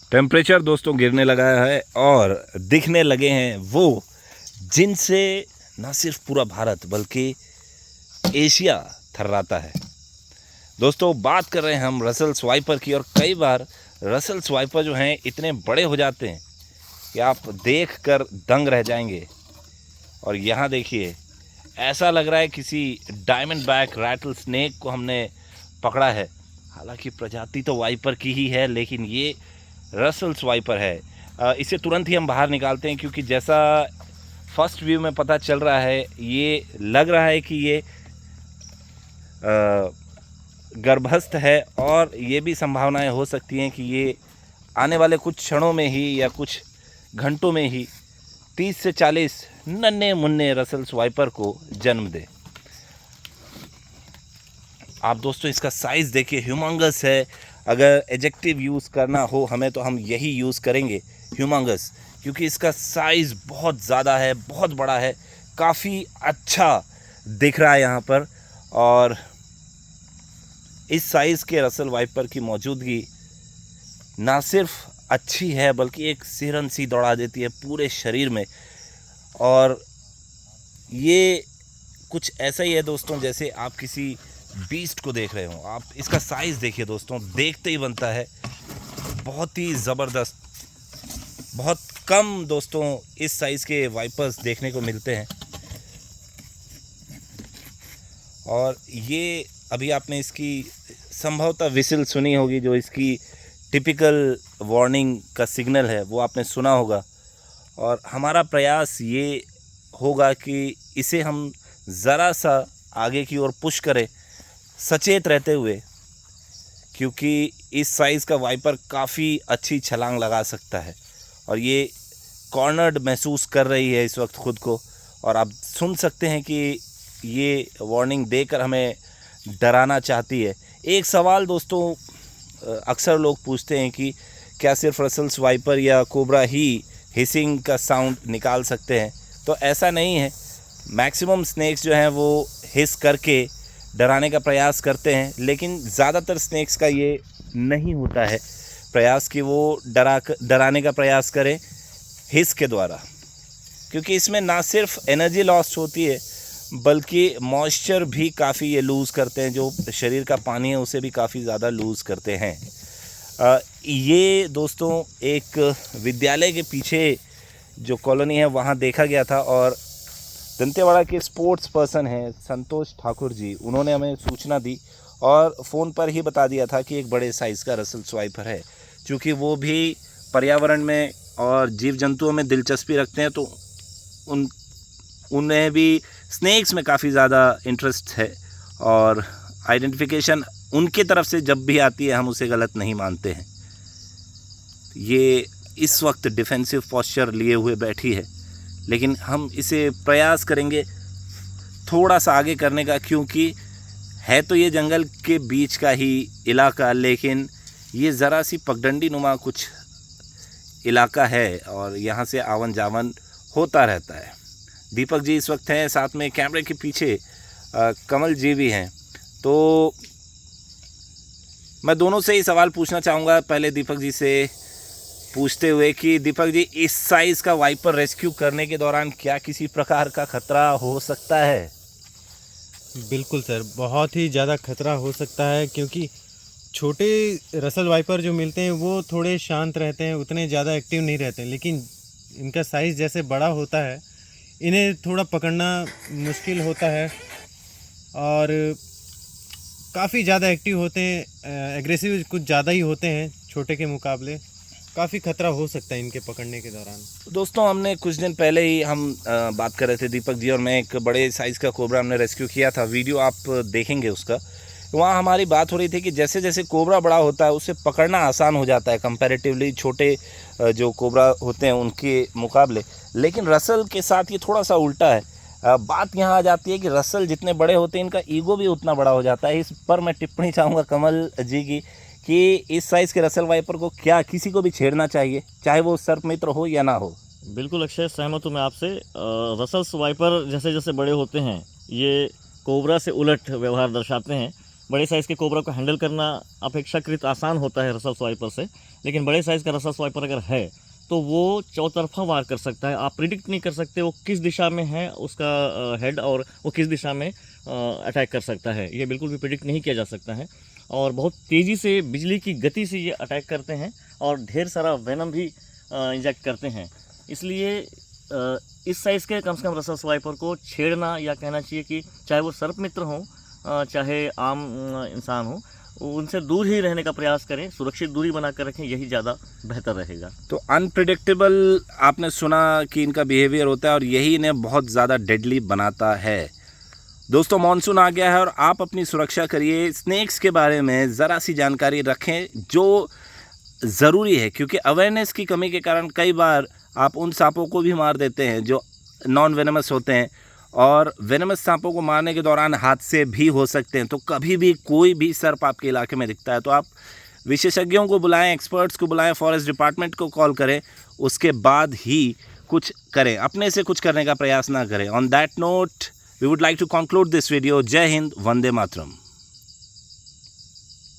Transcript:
Temperature दोस्तों गिरने लगा है और दिखने लगे हैं वो जिनसे न सिर्फ पूरा भारत बल्कि एशिया थर्राता है। दोस्तों बात कर रहे हैं हम रसल स्वाइपर की, और कई बार रसल स्वाइपर जो हैं इतने बड़े हो जाते हैं कि आप देख कर दंग रह जाएंगे। और यहाँ देखिए, ऐसा लग रहा है किसी डायमंड बैक रैटल स्नेक को हमने पकड़ा है। हालांकि प्रजाति तो वाइपर की ही है, लेकिन ये रसल स्वाइपर है। इसे तुरंत ही हम बाहर निकालते हैं, क्योंकि जैसा फर्स्ट व्यू में पता चल रहा है, ये लग रहा है कि ये गर्भस्थ है, और ये भी संभावनाएं हो सकती हैं कि ये आने वाले कुछ क्षणों में ही या कुछ घंटों में ही 30 से 40 नन्हे मुन्ने रसल स्वाइपर को जन्म दे। आप दोस्तों इसका साइज़ देखिए, ह्यूमंगस है। अगर एडजेक्टिव यूज़ करना हो हमें तो हम यही यूज़ करेंगे, ह्यूमंगस, क्योंकि इसका साइज़ बहुत ज़्यादा है, बहुत बड़ा है, काफ़ी अच्छा दिख रहा है यहाँ पर। और इस साइज़ के रसल वाइपर की मौजूदगी ना सिर्फ अच्छी है बल्कि एक सिहरन सी दौड़ा देती है पूरे शरीर में। और ये कुछ ऐसा ही है दोस्तों जैसे आप किसी बीस्ट को देख रहे हो। आप इसका साइज़ देखिए दोस्तों, देखते ही बनता है, बहुत ही ज़बरदस्त। बहुत कम दोस्तों इस साइज़ के वाइपर्स देखने को मिलते हैं। और ये अभी आपने इसकी संभवतः विसिल सुनी होगी, जो इसकी टिपिकल वार्निंग का सिग्नल है, वो आपने सुना होगा। और हमारा प्रयास ये होगा कि इसे हम ज़रा सा आगे की ओर पुश करें, सचेत रहते हुए, क्योंकि इस साइज़ का वाइपर काफ़ी अच्छी छलांग लगा सकता है। और ये कॉर्नर्ड महसूस कर रही है इस वक्त ख़ुद को, और आप सुन सकते हैं कि ये वार्निंग देकर हमें डराना चाहती है। एक सवाल दोस्तों अक्सर लोग पूछते हैं कि क्या सिर्फ रसल स्वाइपर या कोबरा ही हिसिंग का साउंड निकाल सकते हैं? तो ऐसा नहीं है। मैक्सिमम स्नेक्स जो हैं वो हिस करके डराने का प्रयास करते हैं, लेकिन ज़्यादातर स्नेक्स का ये नहीं होता है प्रयास कि वो डराने का प्रयास करें हिस के द्वारा, क्योंकि इसमें ना सिर्फ एनर्जी लॉस होती है बल्कि मॉइस्चर भी काफ़ी ये लूज़ करते हैं, जो शरीर का पानी है उसे भी काफ़ी ज़्यादा लूज़ करते हैं। ये दोस्तों एक विद्यालय के पीछे जो कॉलोनी है वहाँ देखा गया था, और दंतेवाड़ा के स्पोर्ट्स पर्सन हैं संतोष ठाकुर जी, उन्होंने हमें सूचना दी और फ़ोन पर ही बता दिया था कि एक बड़े साइज़ का रसल स्वाइपर है। चूँकि वो भी पर्यावरण में और जीव जंतुओं में दिलचस्पी रखते हैं, तो उन्हें भी स्नेक्स में काफ़ी ज़्यादा इंटरेस्ट है, और आइडेंटिफिकेशन उनके तरफ से जब भी आती है हम उसे गलत नहीं मानते हैं। ये इस वक्त डिफेंसिव पोस्चर लिए हुए बैठी है, लेकिन हम इसे प्रयास करेंगे थोड़ा सा आगे करने का, क्योंकि है तो ये जंगल के बीच का ही इलाका, लेकिन ये ज़रा सी पगडंडी नुमा कुछ इलाका है और यहाँ से आवन जावन होता रहता है। दीपक जी इस वक्त हैं साथ में, कैमरे के पीछे कमल जी भी हैं। तो मैं दोनों से ही सवाल पूछना चाहूँगा, पहले दीपक जी से पूछते हुए कि दीपक जी, इस साइज़ का वाइपर रेस्क्यू करने के दौरान क्या किसी प्रकार का खतरा हो सकता है? बिल्कुल सर, बहुत ही ज़्यादा खतरा हो सकता है, क्योंकि छोटे रसल वाइपर जो मिलते हैं वो थोड़े शांत रहते हैं, उतने ज़्यादा एक्टिव नहीं रहते हैं, लेकिन इनका साइज़ जैसे बड़ा होता है इन्हें थोड़ा पकड़ना मुश्किल होता है, और काफ़ी ज़्यादा एक्टिव होते हैं, एग्रेसिव कुछ ज़्यादा ही होते हैं छोटे के मुकाबले। काफ़ी खतरा हो सकता है इनके पकड़ने के दौरान। दोस्तों हमने कुछ दिन पहले ही हम बात कर रहे थे, दीपक जी और मैं, एक बड़े साइज़ का कोबरा हमने रेस्क्यू किया था, वीडियो आप देखेंगे उसका। वहाँ हमारी बात हो रही थी कि जैसे जैसे कोबरा बड़ा होता है उसे पकड़ना आसान हो जाता है कंपैरेटिवली छोटे जो कोबरा होते हैं उनके मुकाबले, लेकिन रसल के साथ ये थोड़ा सा उल्टा है। बात यहाँ आ जाती है कि रसल जितने बड़े होते हैं इनका ईगो भी उतना बड़ा हो जाता है। इस पर मैं टिप्पणी चाहूँगा कमल जी की, कि इस साइज़ के रसल वाइपर को क्या किसी को भी छेड़ना चाहिए, चाहे वो सर्प मित्र हो या ना हो? बिल्कुल अक्षय, सहमत हूँ मैं आपसे। रसल वाइपर जैसे जैसे बड़े होते हैं ये कोबरा से उलट व्यवहार दर्शाते हैं, बड़े साइज़ के कोबरा को हैंडल करना अपेक्षाकृत आसान होता है रसल स्वाइपर से, लेकिन बड़े साइज़ का रसल स्वाइपर अगर है तो वो चौतरफा वार कर सकता है। आप प्रिडिक्ट नहीं कर सकते वो किस दिशा में है उसका हेड और वो किस दिशा में अटैक कर सकता है, ये बिल्कुल भी प्रिडिक्ट नहीं किया जा सकता है। और बहुत तेज़ी से बिजली की गति से ये अटैक करते हैं और ढेर सारा वेनम भी इंजेक्ट करते हैं। इसलिए इस साइज़ के कम से कम रसल स्वाइपर को छेड़ना या कहना चाहिए कि चाहे वो सर्प मित्र हो चाहे आम इंसान हो, उनसे दूर ही रहने का प्रयास करें, सुरक्षित दूरी बनाकर रखें, यही ज़्यादा बेहतर रहेगा। तो अनप्रिडिक्टेबल आपने सुना कि इनका बिहेवियर होता है और यही इन्हें बहुत ज़्यादा डेडली बनाता है। दोस्तों मॉनसून आ गया है और आप अपनी सुरक्षा करिए। स्नेक्स के बारे में ज़रा सी जानकारी रखें जो ज़रूरी है, क्योंकि अवेयरनेस की कमी के कारण कई बार आप उन सांपों को भी मार देते हैं जो नॉन वेनमस होते हैं, और वेनमस सांपों को मारने के दौरान हादसे भी हो सकते हैं। तो कभी भी कोई भी सर्प आपके इलाके में दिखता है तो आप विशेषज्ञों को बुलाएं, एक्सपर्ट्स को बुलाएं, फॉरेस्ट डिपार्टमेंट को कॉल करें, उसके बाद ही कुछ करें, अपने से कुछ करने का प्रयास ना करें। On that note we would like to conclude this video. जय हिंद, वंदे मातरम।